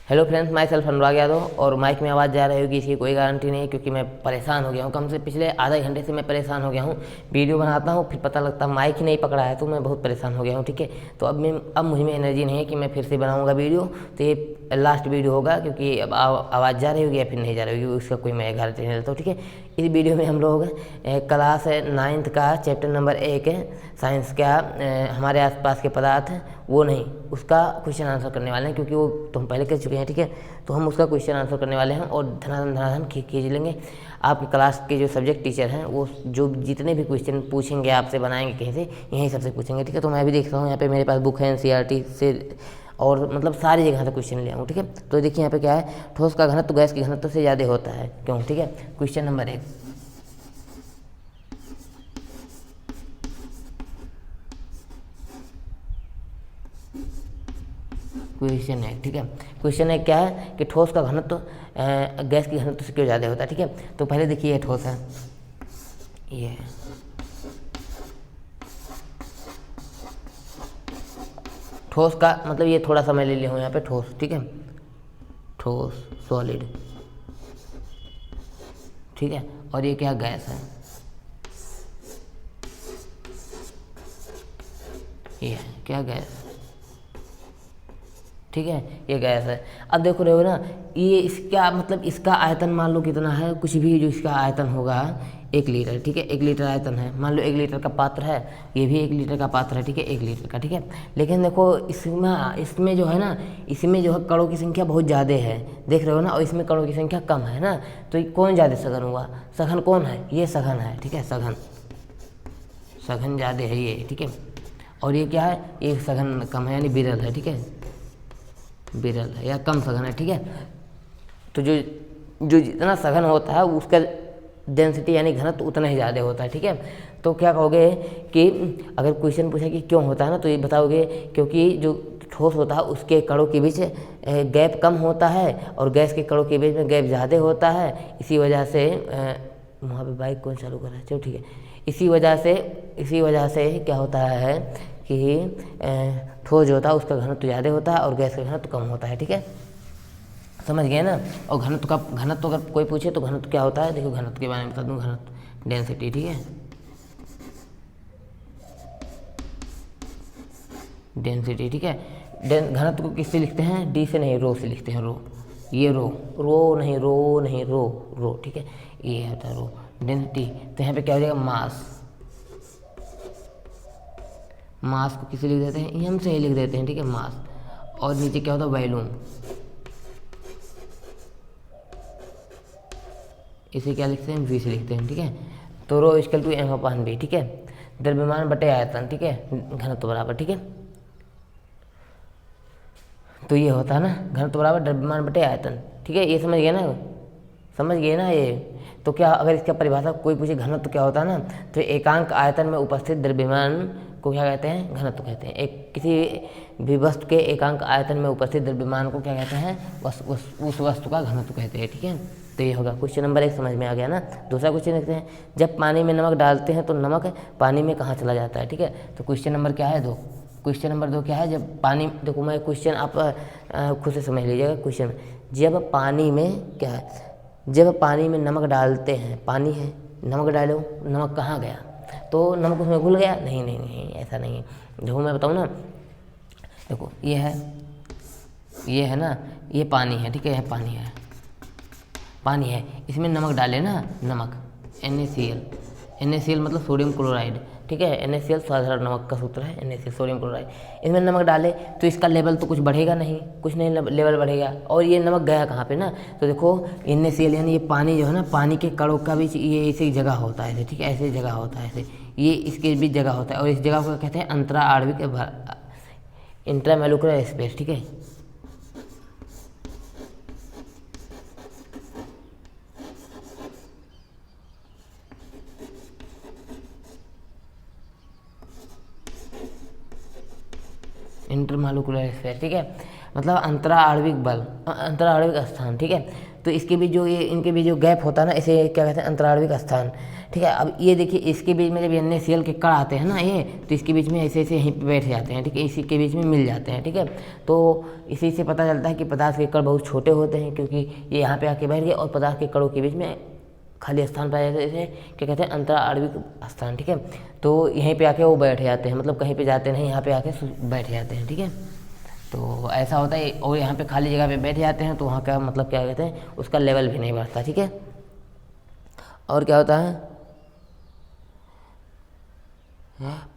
Hello friends, my self Anurag Yadav. और mic में आवाज़ जा रही होगी, इसकी कोई गारंटी नहीं है क्योंकि मैं परेशान हो गया हूँ। कम से पिछले आधे घंटे से मैं परेशान हो गया हूँ। वीडियो बनाता हूँ फिर पता लगता माइक ही नहीं पकड़ा है, तो मैं बहुत परेशान हो गया हूँ। ठीक है, तो अब मुझ में एनर्जी नहीं है कि मैं फिर से बनाऊँगा वीडियो। तो ये लास्ट वीडियो होगा क्योंकि अब आवाज़ जा रही होगी या फिर नहीं जा रही होगी, उसका कोई मैं गारंटी नहीं लेता हूँ। ठीक है, इस वीडियो में हम लोग क्लास 9th का चैप्टर नंबर 1 साइंस का हमारे आसपास के पदार्थ वो नहीं, उसका क्वेश्चन आंसर करने वाले हैं क्योंकि वो तो हम पहले कर चुके हैं। ठीक है, तो हम उसका क्वेश्चन आंसर करने वाले हैं और धनाधन खींच लेंगे। आपकी क्लास के जो सब्जेक्ट टीचर हैं वो जो जितने भी क्वेश्चन पूछेंगे आपसे, बनाएंगे कहीं से, यहीं सबसे पूछेंगे। ठीक है, तो मैं भी देख रहा हूँ यहाँ पे मेरे पास बुक है NCERT से और मतलब सारी जगह से क्वेश्चन ले आऊँ। ठीक है, तो देखिए यहाँ पे क्या है, ठोस का घनत्व गैस के घनत्व से ज़्यादा होता है क्यों। ठीक है, क्वेश्चन नंबर 1 क्वेश्चन है। ठीक है, क्वेश्चन है क्या है कि ठोस का घनत्व गैस के घनत्व से क्यों ज़्यादा होता है। ठीक है, तो पहले देखिए ये ठोस है, ये है ठोस का मतलब ये थोड़ा सा मैं ले लिया हूँ यहाँ पे ठोस। ठीक है, ठोस सॉलिड। ठीक है, और ये क्या गैस है, ये है क्या गैस। ठीक है, ये गैस है। अब देखो रहे हो ना, ये इसका मतलब इसका आयतन मान लो कितना है, कुछ भी जो इसका आयतन होगा 1 लीटर। ठीक है, 1 लीटर आयतन है, मान लो 1 लीटर का पात्र है, ये भी 1 लीटर का पात्र है। ठीक है, 1 लीटर का। ठीक है, लेकिन देखो इसमें जो है ना, इसमें जो है कणों की संख्या बहुत ज़्यादा है, देख रहे हो ना, और इसमें कणों की संख्या कम है ना, तो कौन ज़्यादा सघन हुआ, सघन कौन है, ये सघन है। ठीक है, सघन ज़्यादा है ये। ठीक है, और ये क्या है, ये सघन कम है यानी विरल है। ठीक है, विरल है या कम सघन है। ठीक है, तो जो जो जितना सघन होता है उसका डेंसिटी यानी घनत्व उतना ही ज़्यादा होता है। ठीक है, तो क्या कहोगे कि अगर क्वेश्चन पूछे कि क्यों होता है ना, तो ये बताओगे क्योंकि जो ठोस होता है उसके कणों के बीच गैप कम होता है और गैस के कणों के बीच में गैप ज़्यादा होता है। इसी वजह से वहाँ पे बाइक कौन चालू कर रहा है, चलो ठीक है। इसी वजह से क्या होता है कि ठोस जो होता है उसका घनत्व ज़्यादा होता है और गैस का घनत्व कम होता है। ठीक है, समझ गए ना। और घनत्व अगर कोई पूछे तो घनत्व क्या होता है, देखो घनत्व के बारे में बता दूँ, घनत्व डेंसिटी। ठीक है, डेंसिटी। ठीक है, घनत्व को किससे लिखते हैं, D से नहीं, रो से लिखते हैं, रो। ये रो नहीं, रो। ठीक है, ये होता है रो, डेंसिटी। तो यहाँ पे क्या हो जाएगा, मास को किसे लिख देते हैं, एम से ही लिख देते हैं। ठीक है, मास। और नीचे क्या होता है, वॉल्यूम, इसे क्या लिखते हैं, V से लिखते हैं। ठीक है, तो रो इक्वल टू M/V। ठीक है, द्रव्यमान बटे आयतन। ठीक है, घनत्व बराबर। ठीक है, तो ये होता है ना, घनत्व बराबर द्रव्यमान बटे आयतन। ठीक है, ये समझ गए ना ये। तो क्या अगर इसका परिभाषा कोई पूछे घनत्व क्या होता है ना, तो एकांक आयतन में उपस्थित द्रव्यमान को क्या कहते हैं, घनत्व कहते हैं। एक किसी भी वस्तु के एकांक आयतन में उपस्थित द्रव्यमान को क्या कहते हैं, उस वस्तु का घनत्व कहते हैं। ठीक है, तो ये होगा क्वेश्चन नंबर 1, समझ में आ गया ना। दूसरा क्वेश्चन देखते हैं, जब पानी में नमक डालते हैं तो नमक पानी में कहाँ चला जाता है। ठीक है, तो क्वेश्चन नंबर क्या है, 2। क्वेश्चन नंबर 2 क्या है, जब पानी, देखो मैं क्वेश्चन आप खुद से समझ लीजिएगा। क्वेश्चन जब पानी में क्या है, जब पानी में नमक डालते हैं, पानी है, नमक डालो, नमक कहाँ गया, तो नमक उसमें घुल गया, नहीं, ऐसा नहीं है। देखो मैं बताऊँ ना, देखो ये है ना, ये पानी है। ठीक है, यह पानी है, इसमें नमक डाले ना, नमक NaCl मतलब सोडियम क्लोराइड। ठीक है, NaCl साधारण नमक का सूत्र है, NaCl सोडियम क्लोराइड। इसमें नमक डाले तो इसका लेवल तो कुछ बढ़ेगा नहीं, कुछ नहीं लेवल बढ़ेगा। और ये नमक गया कहाँ पे ना, तो देखो NaCl यानी ये पानी जो है ना, पानी के कणों का बीच ये ऐसी जगह होता है ऐसे। ठीक है, ऐसे जगह होता है ऐसे, ये इसके बीच जगह होता है और इस जगह को कहते हैं अंतरा आणविक इंट्रामोलिकुलर स्पेस। ठीक है, इंटरमोलिकुलर स्पेस। ठीक है, मतलब अंतरा आणविक स्थान। ठीक है, तो इसके बीच जो ये इनके बीच जो गैप होता है ना, इसे क्या कहते हैं, अंतराणविक स्थान। ठीक है, अब ये देखिए इसके बीच में जब NaCl के कण आते हैं ना ये, तो इसके बीच में ऐसे ऐसे यहीं पे बैठ जाते हैं। ठीक है, इसी के बीच में मिल जाते हैं। ठीक है, तो इसी से पता चलता है कि पदार्थ के कण बहुत छोटे होते हैं, क्योंकि ये यहाँ पे आके बैठ गए और पदार्थ के कणों के बीच में खाली स्थान पाया जाता है, इसे क्या कहते हैं, अंतराणविक स्थान। ठीक है, तो यहीं पे आके वो बैठ जाते हैं, मतलब कहीं पे जाते नहीं, यहाँ पे आके बैठ जाते हैं। ठीक है, तो ऐसा होता है, और यहाँ पे खाली जगह पे बैठ जाते हैं तो वहाँ का मतलब क्या कहते हैं, उसका लेवल भी नहीं बढ़ता। ठीक है, और क्या होता है,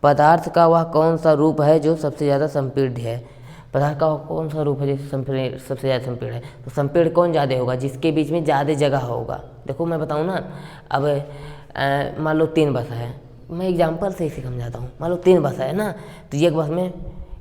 पदार्थ का वह कौन सा रूप है जो सबसे ज़्यादा संपीड़ित है। पदार्थ का वह कौन सा रूप है जो सबसे ज़्यादा संपीड़ित है, तो संपीड़ित कौन ज़्यादा होगा, जिसके बीच में ज़्यादा जगह होगा। देखो मैं बताऊँ ना, अब मान लो 3 बस है, मैं एग्जाम्पल से इसे समझाता हूँ। मान लो 3 बस है ना, तो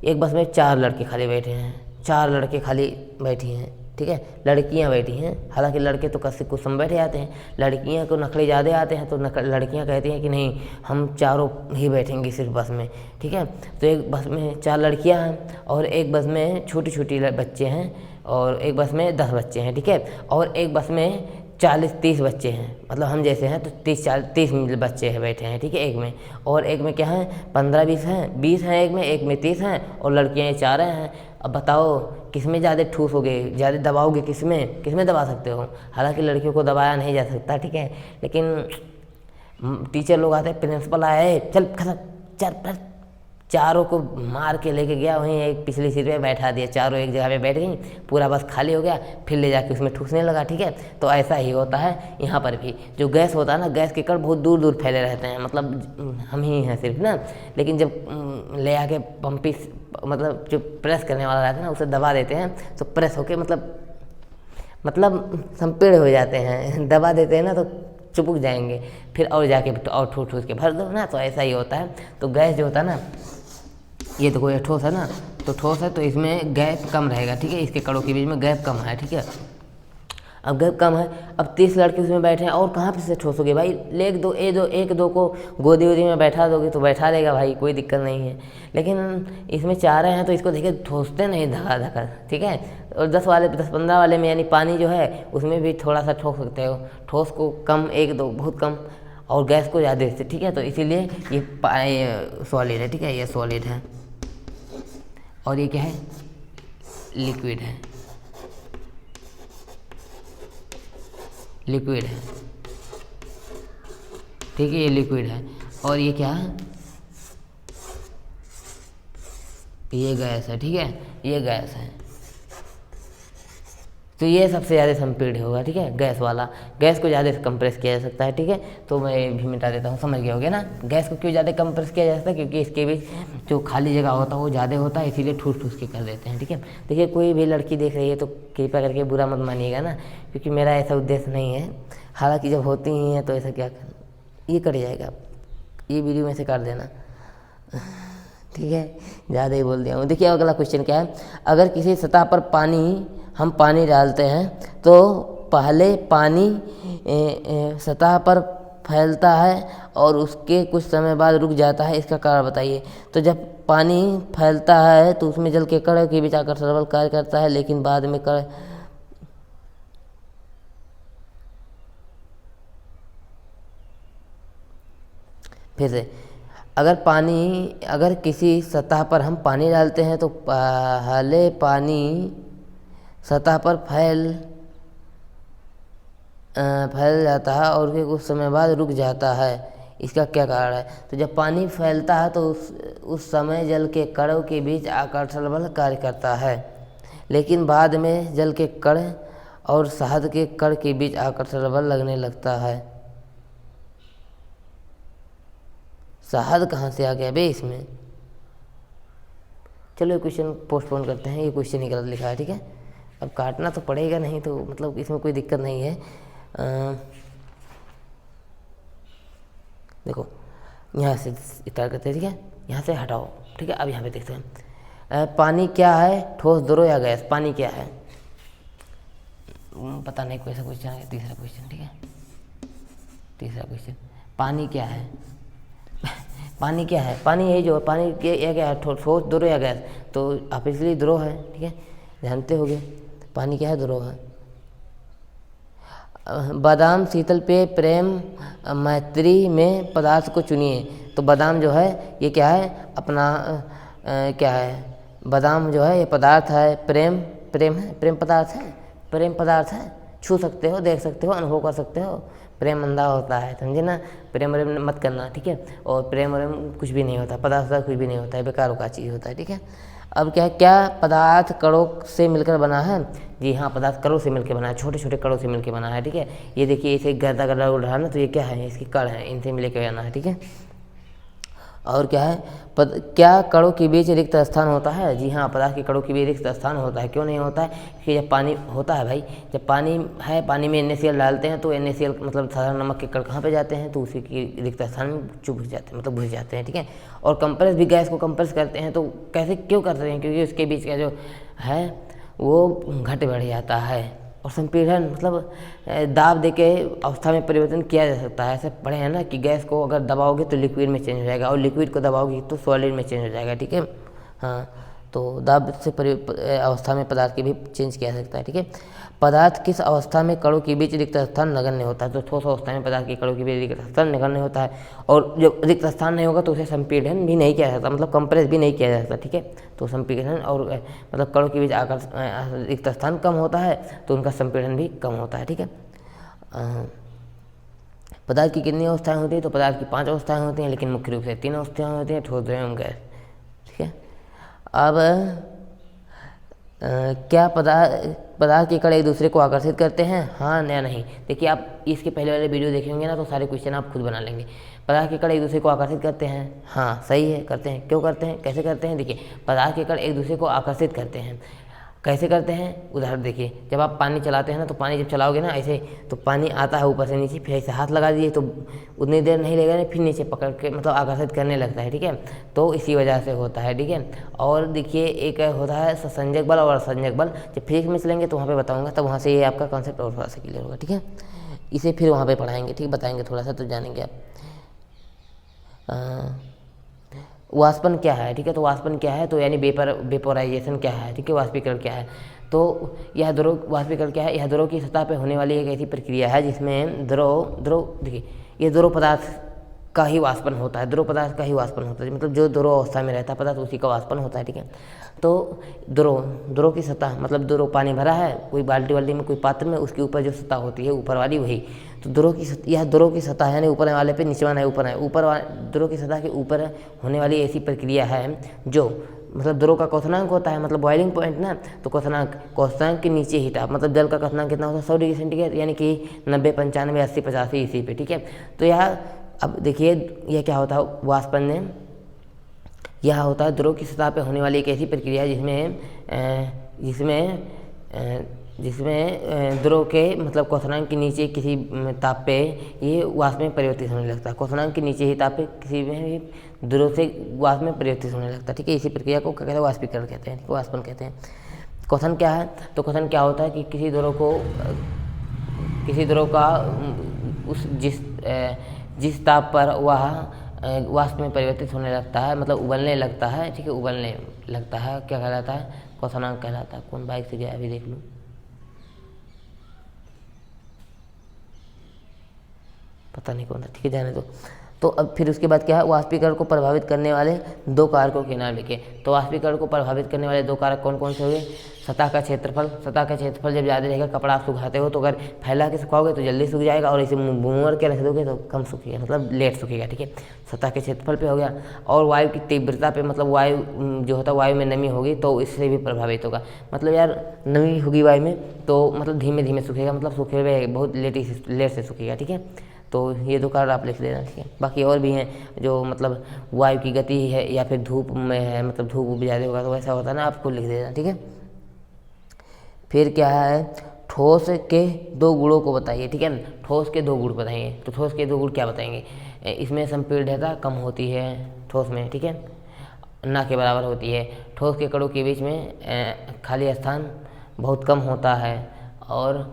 एक बस में 4 लड़के खाली बैठे हैं, 4 लड़के खाली बैठी हैं। ठीक है, लड़कियां बैठी हैं, हालांकि लड़के तो कभी कुछ समय बैठे जाते हैं, लड़कियां को नखरे ज़्यादा आते हैं, तो लड़कियां कहती हैं कि नहीं, हम चारों ही बैठेंगी सिर्फ बस में। ठीक है, तो एक बस में 4 लड़कियां हैं, और एक बस में छोटी छोटी बच्चे हैं, और एक बस में 10 बच्चे हैं। ठीक है, और एक बस में 40-30 बच्चे हैं, मतलब हम जैसे हैं तो 30 बच्चे हैं बैठे हैं। ठीक है, एक में, और एक में क्या है, 15-20 हैं, 20 हैं एक में 30 हैं, और लड़कियां 4 हैं। अब बताओ किस में ज़्यादा ठूस हो गए, ज़्यादा दबाओगे, किस में दबा सकते हो। हालांकि लड़कियों को दबाया नहीं जा सकता। ठीक है, लेकिन टीचर लोग आते हैं, प्रिंसिपल आए, चल खसक, चारों को मार के लेके गया, वहीं एक पिछली सीट पे बैठा दिया, चारों एक जगह पे बैठ गई, पूरा बस खाली हो गया, फिर ले जाके उसमें ठूसने लगा। ठीक है, तो ऐसा ही होता है यहाँ पर भी। जो गैस होता है ना, गैस के कण बहुत दूर दूर फैले रहते हैं, मतलब हम ही हैं सिर्फ ना, लेकिन जब ले आके पंपी मतलब जो प्रेस करने वाला रहता है ना, उसे दबा देते हैं, तो प्रेस होके मतलब संपीड़ हो जाते हैं। दबा देते हैं ना तो चिपक जाएंगे, फिर और जाके और ठूस के भर दो ना, तो ऐसा ही होता है। तो गैस जो होता है ना, ये तो कोई ठोस है ना, तो ठोस है तो इसमें गैप कम रहेगा। ठीक है, इसके कणों के बीच में गैप कम है। ठीक है, अब गैप कम है, अब 30 लड़के उसमें बैठे हैं, और कहाँ पे से ठोसोगे भाई, एक दो को गोदी वोदी में बैठा दोगे तो बैठा देगा भाई, कोई दिक्कत नहीं है। लेकिन इसमें 4 हैं तो इसको देखिए ठोसते नहीं धका धका। ठीक है, और 10-15 वाले में यानी पानी जो है उसमें भी थोड़ा सा ठोक सकते हो, ठोस को कम, 1-2 बहुत कम, और गैस को ज़्यादा से। ठीक है, तो इसीलिए ये सॉलिड है। ठीक है, ये सॉलिड है, और ये क्या है, लिक्विड है। लिक्विड है। ठीक है, ये लिक्विड है, और ये क्या है, ये गैस है। ठीक है, ये गैस है, तो ये सबसे ज़्यादा संपीड़ित होगा। ठीक है, गैस वाला, गैस को ज़्यादा कंप्रेस किया जा सकता है। ठीक है, तो मैं भी मिटा देता हूँ, समझ गए होगे ना, गैस को क्यों ज़्यादा कंप्रेस किया जा सकता है, क्योंकि इसके बीच जो खाली जगह होता है वो ज़्यादा होता है, इसीलिए ठूस के कर देते हैं। ठीक है, देखिए कोई भी लड़की देख रही है तो कृपया करके बुरा मत मानिएगा ना, क्योंकि मेरा ऐसा उद्देश्य नहीं है। हालांकि जब होती ही हैं तो ऐसा क्या करना, ये कट जाएगा, ये वीडियो में से कर देना। ठीक है, ज़्यादा ही बोल दिया हूँ। देखिए अगला क्वेश्चन क्या है, अगर किसी सतह पर हम पानी डालते हैं तो पहले पानी सतह पर फैलता है और उसके कुछ समय बाद रुक जाता है, इसका कारण बताइए। तो जब पानी फैलता है तो उसमें जल के कण के बीच आकर्षण बल कार्य करता है, लेकिन बाद में फिर से, अगर किसी सतह पर हम पानी डालते हैं तो पहले पानी सतह पर फैल जाता है और फिर कुछ समय बाद रुक जाता है, इसका क्या कारण है। तो जब पानी फैलता है तो उस समय जल के कणों के बीच आकर्षण बल कार्य करता है, लेकिन बाद में जल के कण और शहद के कण के बीच आकर्षण बल लगने लगता है। शहद कहाँ से आ गया बे इसमें। चलो ये क्वेश्चन पोस्टपोन करते हैं, ये क्वेश्चन ही गलत लिखा है। ठीक है, अब काटना तो पड़ेगा नहीं, तो मतलब इसमें कोई दिक्कत नहीं है। देखो यहाँ से स्टार्ट करते हैं। ठीक है, यहाँ से हटाओ। ठीक है, अब यहाँ पे देखते हैं पानी क्या है, ठोस, द्रव या गैस। पानी क्या है, पता नहीं, कोई सा क्वेश्चन है। तीसरा क्वेश्चन, ठीक है, तीसरा क्वेश्चन, पानी क्या है। पानी क्या है, पानी यही जो है, पानी क्या है, ठोस, द्रव या गैस। तो आप इसलिए द्रव है। ठीक है, जानते होगे पानी क्या है, द्रव है। बादाम शीतल पेय प्रेम मैत्री में पदार्थ को चुनिए। तो बादाम जो है ये क्या है अपना क्या है, बादाम जो है ये पदार्थ है, प्रेम प्रेम है, प्रेम पदार्थ है, प्रेम पदार्थ है, छू सकते हो, देख सकते हो, अनुभव कर सकते हो। प्रेम अंधा होता है, समझे ना, प्रेम व्रेम मत करना, ठीक है। और प्रेम व्रेम कुछ भी नहीं होता, पदार्थ कुछ भी नहीं होता है, बेकार का चीज़ होता है, ठीक है। अब क्या है, क्या पदार्थ कणों से मिलकर बना है? जी हाँ, पदार्थ कणों से मिलकर बना है, छोटे छोटे कणों से मिलकर बना है, ठीक है। ये देखिए इसे गदा गदा उड़ रहा है ना, तो ये क्या है, इसके कण हैं, इनसे मिलकर बना है, ठीक है। और क्या है, क्या कणों के बीच रिक्त स्थान होता है? जी हाँ, पदार्थ के कणों के बीच रिक्त स्थान होता है। क्यों नहीं होता है? कि जब पानी होता है भाई, जब पानी है, पानी में NaCl डालते हैं तो NaCl मतलब साधारण नमक के कण कहाँ पे जाते हैं, तो उसी की रिक्त स्थान में चुभ जाते हैं, मतलब घुस जाते हैं, ठीक है। और कंप्रेस भी गैस को कंप्रेस करते हैं, तो कैसे क्यों करते हैं? क्योंकि उसके बीच का जो है वो घट बढ़ जाता है। और संपीड़न मतलब दाब दे के अवस्था में परिवर्तन किया जा सकता है। ऐसे पढ़े हैं ना कि गैस को अगर दबाओगे तो लिक्विड में चेंज हो जाएगा, और लिक्विड को दबाओगे तो सॉलिड में चेंज हो जाएगा, ठीक है। हाँ, तो दाब से अवस्था में पदार्थ के भी चेंज किया जा सकता है, ठीक है। पदार्थ किस अवस्था में कणों के बीच रिक्त स्थान नगण्य होता है? तो ठोस अवस्था में पदार्थ के कणों के बीच रिक्त स्थान नगण्य होता है। और जब रिक्त स्थान नहीं होगा तो उसे संपीड़न भी नहीं किया जा सकता, मतलब कंप्रेस भी नहीं किया जा सकता, ठीक है। तो संपीड़न और मतलब कणों के बीच रिक्त स्थान कम होता है तो उनका संपीड़न भी कम होता है, ठीक है। पदार्थ की कितनी अवस्थाएं होती हैं? तो पदार्थ की 5 अवस्थाएं होती हैं, लेकिन मुख्य रूप से 3 अवस्थाएं होती हैं, ठोस, द्रव एवं गैस, ठीक है। अब क्या पदार्थ के कण एक दूसरे को आकर्षित करते हैं? हाँ या नहीं? देखिए आप इसके पहले वाले वीडियो देखे होंगे ना, तो सारे क्वेश्चन आप खुद बना लेंगे। पदार्थ के कण एक दूसरे को आकर्षित करते हैं, हाँ सही है, करते हैं। क्यों करते हैं, कैसे करते हैं? देखिए पदार्थ के कण एक दूसरे को आकर्षित करते हैं, कैसे करते हैं? उदाहरण देखिए, जब आप पानी चलाते हैं ना, तो पानी जब चलाओगे ना ऐसे, तो पानी आता है ऊपर से नीचे, फिर ऐसे हाथ लगा दिए तो उतनी देर नहीं लगेगा, फिर नीचे पकड़ के मतलब आकर्षित करने लगता है, ठीक है। तो इसी वजह से होता है, ठीक है। और देखिए एक होता है ससंजक बल और असंजक बल। जब फिजिक्स में चलेंगे तो वहाँ पे बताऊँगा, तब वहाँ से ये आपका कॉन्सेप्ट और थोड़ा सा क्लियर होगा, ठीक है। इसे फिर वहाँ पे पढ़ाएंगे, ठीक, बताएंगे थोड़ा सा तो जानेंगे आप। वाष्पन क्या है, ठीक है। तो वाष्पन क्या है, तो यानी वेपोराइजेशन क्या है, ठीक है। वाष्पीकरण क्या है, तो यह वाष्पीकरण क्या है, यह द्रव की सतह पर होने वाली एक ऐसी प्रक्रिया है जिसमें द्रव देखिए, ये द्रव पदार्थ का ही वाष्पन होता है, द्रव पदार्थ का ही वाष्पन होता है, मतलब जो द्रव अवस्था में रहता है पदार्थ उसी का वाष्पन होता है, ठीक है। तो द्रव की सतह मतलब द्रव पानी भरा है कोई बाल्टी वाल्टी में, कोई पात्र में, उसके ऊपर जो सतह होती है ऊपर वाली, वही तो यह द्रव की सतह यानी ऊपर वाले पे नीचे वाला है, ऊपर द्रव की सतह के ऊपर होने वाली ऐसी प्रक्रिया है जो मतलब द्रव का क्वथनांक होता है, मतलब बॉइलिंग पॉइंट ना, तो क्वथनांक के नीचे ही ताप, मतलब जल का क्वथनांक कितना होता है 100 डिग्री सेंटीग्रेड, यानी कि 90, 95, 80, 85 इसी पे, ठीक है। तो यह अब देखिए यह क्या होता है वाष्पन में, यह होता है द्रव की सतह पे होने वाली एक ऐसी प्रक्रिया जिसमें द्रव के मतलब क्वथनांक के नीचे किसी ताप पे ये वाष्प में परिवर्तित होने लगता है, क्वथनांक के नीचे ही ताप पे किसी में भी द्रव से वाष्प में परिवर्तित होने लगता है, ठीक है। इसी प्रक्रिया को क्या कहते हैं, वाष्पीकरण कहते हैं, वाष्पन कहते हैं। क्वथन क्या है, तो क्वथन क्या होता है कि किसी द्रव का जिस ताप पर वह वाष्प में परिवर्तित होने लगता है, मतलब उबलने लगता है, ठीक है, उबलने लगता है, क्या कहलाता है, क्वथनांक कहलाता है। कौन बाइक से गया अभी देख लूँ, पता नहीं कौन था, ठीक है, जाने दो। तो अब फिर उसके बाद क्या है, वाष्पीकरण को प्रभावित करने वाले 2 कारकों के नाम लिखे। तो वाष्पीकरण को प्रभावित करने वाले 2 कारक कौन कौन से हुए? सतह का क्षेत्रफल, सतह का क्षेत्रफल जब ज़्यादा रहेगा, कपड़ा आप सुखाते हो तो अगर फैला के सुखाओगे तो जल्दी सूख जाएगा, और इसे मुँह के रख दोगे तो कम सूखेगा, मतलब लेट सूखेगा, ठीक है। सतह के क्षेत्रफल पे हो गया। और वायु की तीव्रता पे, मतलब वायु जो होता है, वायु में नमी होगी तो इससे भी प्रभावित होगा, मतलब यार नमी होगी वायु में तो मतलब धीमे धीमे सूखेगा, मतलब सूखे हुए बहुत लेट से सूखेगा, ठीक है। तो ये 2 कारण आप लिख लेना, ठीक है। बाकी और भी हैं जो मतलब वायु की गति है या फिर धूप में है, मतलब धूप ज़्यादा होगा तो वैसा होता है ना, आपको लिख देना, ठीक है। फिर क्या है, ठोस के 2 गुणों को बताइए, ठीक है ना। ठोस के 2 गुण बताइए, तो ठोस के 2 गुण क्या बताएंगे? इसमें संपीड़ितता कम होती है ठोस में, ठीक है, ना के बराबर होती है। ठोस के कणों के बीच में खाली स्थान बहुत कम होता है, और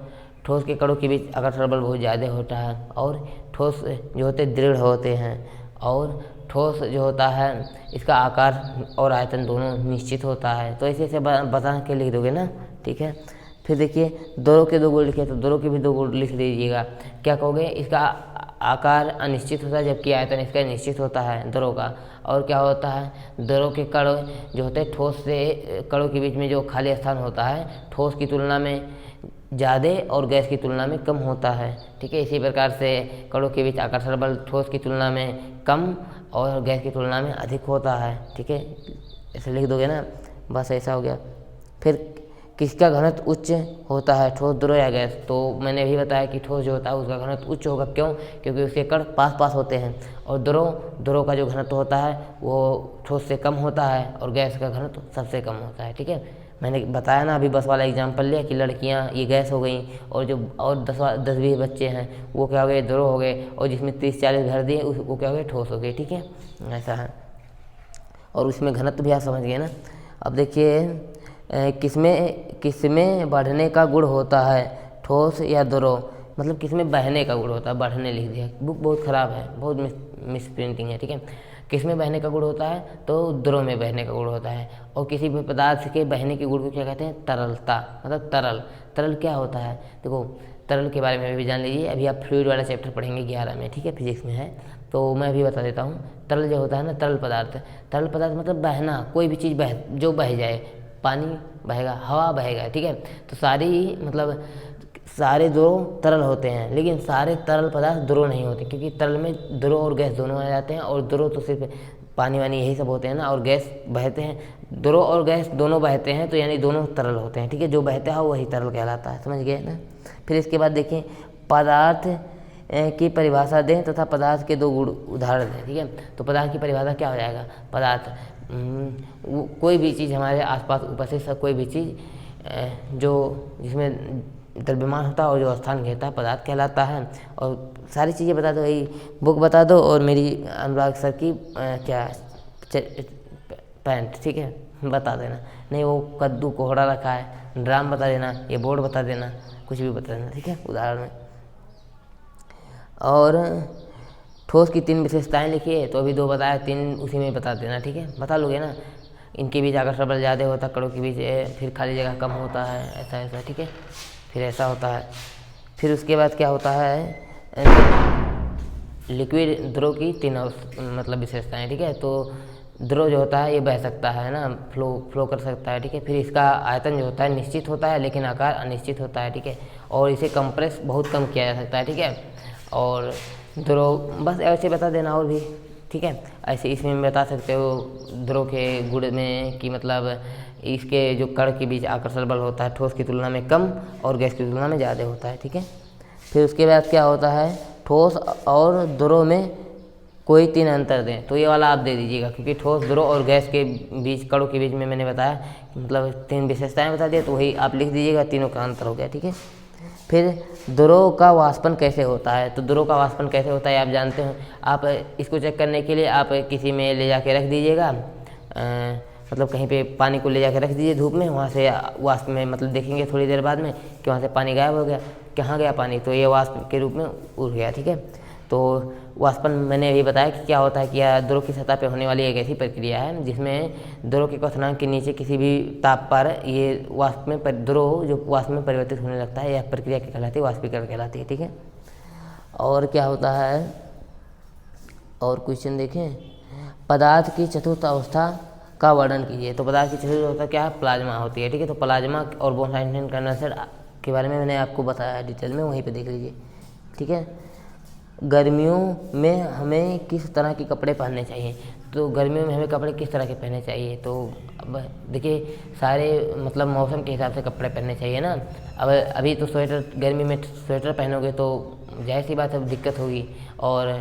ठोस के कणों के बीच आकर्षण बल बहुत ज़्यादा होता है, और ठोस जो होते दृढ़ होते हैं, और ठोस जो होता है इसका आकार और आयतन दोनों निश्चित होता है। तो ऐसे ऐसे बता के लिख दोगे ना, ठीक है। फिर देखिए दोनों के 2 गुण लिखे तो दोनों के भी 2 गुण लिख दीजिएगा। क्या कहोगे, इसका आकार अनिश्चित होता है जबकि आयतन इसका निश्चित होता है दोनों का। और क्या होता है, दोनों के कण जो होते हैं ठोस से कणों के बीच में जो खाली स्थान होता है ठोस की तुलना में ज़्यादा और गैस की तुलना में कम होता है। ठीक है, इसी प्रकार से कणों के बीच आकर्षण बल ठोस की तुलना में कम और गैस की तुलना में अधिक होता है। ठीक है, ऐसे लिख दोगे ना, बस ऐसा हो गया। फिर किसका घनत्व उच्च होता है, ठोस, द्रव या गैस? तो मैंने अभी बताया कि ठोस जो होता है उसका घनत्व उच्च होगा। क्यों? क्योंकि उसके कण पास पास होते हैं। और द्रव का जो घनत्व होता है वो ठोस से कम होता है और गैस का घनत्व सबसे कम होता है। ठीक है, मैंने बताया ना अभी बस वाला एग्जाम्पल लिया कि लड़कियां ये गैस हो गई और जो और 10-20 बच्चे हैं वो क्या हो गए, द्रव हो गए, और जिसमें 30-40 भर दिए वो क्या हो गए, ठोस हो गए। ठीक है, ऐसा है। और उसमें घनत्व भी आप समझ गए ना। अब देखिए किसमें बढ़ने का गुण होता है, ठोस या द्रव? मतलब किसमें बहने का गुण होता है, बढ़ने लिख दिया। बुक बहुत ख़राब है, बहुत मिस प्रिंटिंग है। ठीक है, किसमें बहने का गुण होता है, तो द्रव में बहने का गुण होता है। और किसी भी पदार्थ के बहने के गुण को क्या कहते हैं, तरलता। मतलब तरल क्या होता है, देखो तरल के बारे में भी जान लीजिए। अभी आप फ्लूइड वाला चैप्टर पढ़ेंगे 11 में, ठीक है, फिजिक्स में है, तो मैं अभी बता देता हूँ। तरल जो होता है ना, तरल पदार्थ मतलब बहना, कोई भी चीज़ जो बह जाए, पानी बहेगा, हवा बहेगा। ठीक है, तो सारे द्रव तरल होते हैं, लेकिन सारे तरल पदार्थ द्रव नहीं होते, क्योंकि तरल में द्रव और गैस दोनों आ जाते हैं। और द्रव तो सिर्फ पानी वानी यही सब होते हैं ना, और गैस बहते हैं, द्रव और गैस दोनों बहते हैं, तो यानी दोनों तरल होते हैं। ठीक है, जो बहता है वही तरल कहलाता है, समझ गए ना। फिर इसके बाद देखिए पदार्थ की परिभाषा दें तथा पदार्थ के 2 गुण उदाहरण दें। ठीक है, तो पदार्थ की परिभाषा क्या हो जाएगा, पदार्थ कोई भी चीज़ हमारे आसपास उपस्थित कोई भी चीज़ जो जिसमें द्रव्यमान होता है और जो स्थान घेरता है पदार्थ कहलाता है। और सारी चीज़ें बता दो, यही बुक बता दो और मेरी अनुराग सर की पैंट, ठीक है, बता देना। नहीं वो कद्दू कोहड़ा रखा है, ड्राम बता देना, ये बोर्ड बता देना, कुछ भी बता देना। ठीक है, उदाहरण में। और ठोस की 3 विशेषताएं लिखिए, तो अभी 2 बताया, 3 उसी में बता देना। ठीक है, बता लोगे ना। इनके बीच आकर्षण बल ज़्यादा होता है, कणों के बीच फिर खाली जगह कम होता है, ऐसा। ठीक है, फिर ऐसा होता है। फिर उसके बाद क्या होता है, लिक्विड द्रव की 3 मतलब विशेषताएं। ठीक है, तो द्रव जो होता है ये बह सकता है ना, फ्लो कर सकता है। ठीक है, फिर इसका आयतन जो होता है निश्चित होता है, लेकिन आकार अनिश्चित होता है। ठीक है, और इसे कंप्रेस बहुत कम किया जा सकता है। ठीक है, और द्रव बस ऐसे बता देना। और भी ठीक है, ऐसे इसमें बता सकते हो द्रव के गुण में कि मतलब इसके जो कण के बीच आकर्षण बल होता है ठोस की तुलना में कम और गैस की तुलना में ज़्यादा होता है। ठीक है, फिर उसके बाद क्या होता है, ठोस और द्रव में कोई 3 अंतर दें, तो ये वाला आप दे दीजिएगा, क्योंकि ठोस, द्रव और गैस के बीच, कणों के बीच में मैंने बताया मतलब 3 विशेषताएं बता दिया, तो वही आप लिख दीजिएगा, तीनों का अंतर हो गया। ठीक है, फिर द्रव का वाष्पन कैसे होता है, तो द्रव का वाष्पन कैसे होता है आप जानते हो। आप इसको चेक करने के लिए आप किसी में ले जाके रख दीजिएगा, मतलब कहीं पे पानी को ले जाके रख दीजिए धूप में, वहाँ से वाष्प में मतलब देखेंगे थोड़ी देर बाद में कि वहाँ से पानी गायब हो गया, कहाँ गया पानी, तो ये वाष्प के रूप में उड़ गया। ठीक है, तो वाष्पन मैंने अभी बताया कि क्या होता है कि यह द्रव की सतह पे होने वाली एक ऐसी प्रक्रिया है जिसमें द्रव के क्वथनांक के नीचे किसी भी ताप पर ये वाष्प में द्रव जो वाष्प में परिवर्तित होने लगता है, यह प्रक्रिया क्या कहलाती है, वाष्पीकरण कहलाती है। ठीक है, और क्या होता है, और क्वेश्चन देखें, पदार्थ की चतुर्थ अवस्था का वर्णन कीजिए। तो पदार्थ की चतुर्थ अवस्था क्या है, प्लाज्मा होती है। ठीक है, तो प्लाज्मा और बोन-आइंस्टाइन कंडेंसर के बारे में मैंने आपको बताया डिटेल में, वहीं पे देख लीजिए। ठीक है, गर्मियों में हमें किस तरह के कपड़े पहनने चाहिए, तो गर्मियों में हमें कपड़े किस तरह के पहनने चाहिए, तो अब देखिए सारे मतलब मौसम के हिसाब से कपड़े पहनने चाहिए ना। अब अभी तो स्वेटर, गर्मी में स्वेटर पहनोगे तो जाहिर सी बात है दिक्कत होगी, और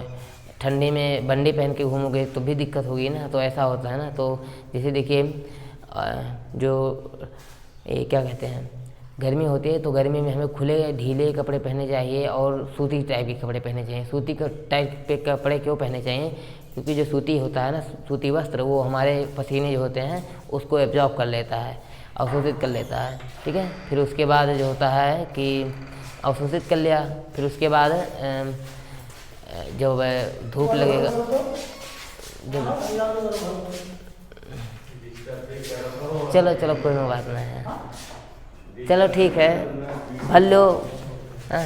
ठंडी में बंडी पहन के घूमोगे तो भी दिक्कत होगी ना, तो ऐसा होता है ना। तो जैसे देखिए जो ये क्या कहते हैं, गर्मी होती है तो गर्मी में हमें खुले ढीले कपड़े पहनने चाहिए और सूती टाइप के कपड़े पहनने चाहिए। सूती का टाइप के कपड़े क्यों पहनने चाहिए, क्योंकि जो सूती होता है ना, सूती वस्त्र, वो हमारे पसीने जो होते हैं उसको एब्जॉर्ब कर लेता है, अवशोषित कर लेता है। ठीक है, फिर उसके बाद जो होता है कि अवशोषित कर लिया, फिर उसके बाद जब धूप लगेगा, जब चलो कोई बात नहीं है, चलो ठीक है भर लो। हाँ,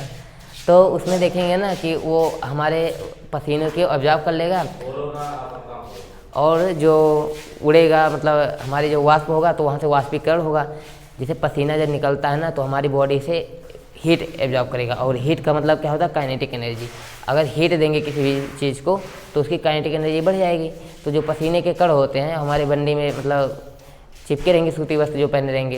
तो उसमें देखेंगे ना कि वो हमारे पसीने के ऑब्जर्व कर लेगा और जो उड़ेगा मतलब हमारी जो वाष्प होगा तो वहाँ से वाष्पीकरण होगा। जैसे पसीना जब निकलता है ना तो हमारी बॉडी से हीट एब्जॉर्ब करेगा, और हीट का मतलब क्या होता है, काइनेटिक एनर्जी। अगर हीट देंगे किसी भी चीज़ को तो उसकी काइनेटिक एनर्जी बढ़ जाएगी। तो जो पसीने के कण होते हैं हमारे बंडी में मतलब चिपके रहेंगे, सूती वस्त्र जो पहने रहेंगे।